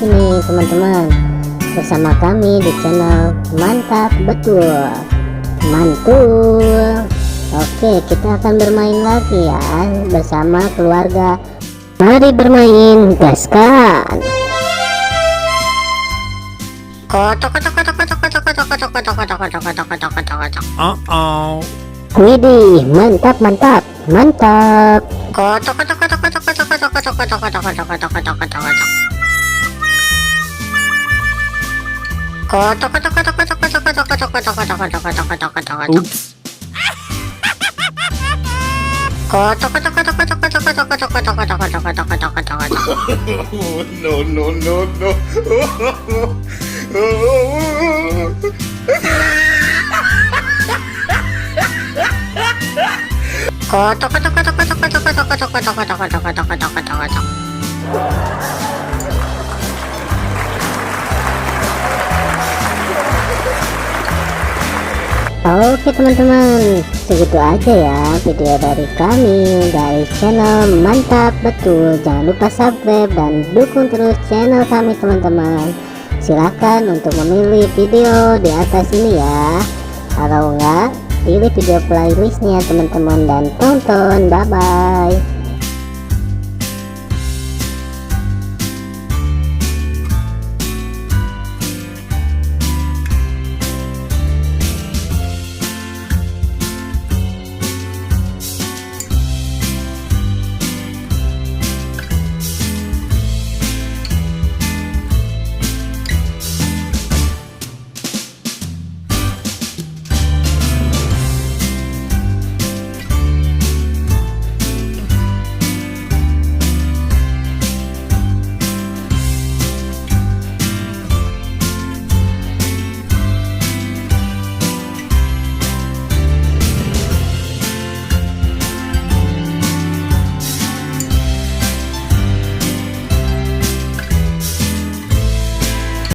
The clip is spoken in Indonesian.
lagi nih teman-teman bersama kami di channel Mantap Betul Mantul. Oke, kita akan bermain lagi ya bersama keluarga. Mari bermain, gaskan. Widih, mantap mantap mantap. Oops. No, no, no, no. Oke teman-teman, segitu aja ya video dari kami dari channel Mantap Betul. Jangan lupa subscribe dan dukung terus channel kami teman-teman. Silahkan untuk memilih video di atas ini ya. Kalau enggak, pilih video playlistnya teman-teman dan tonton. Bye bye.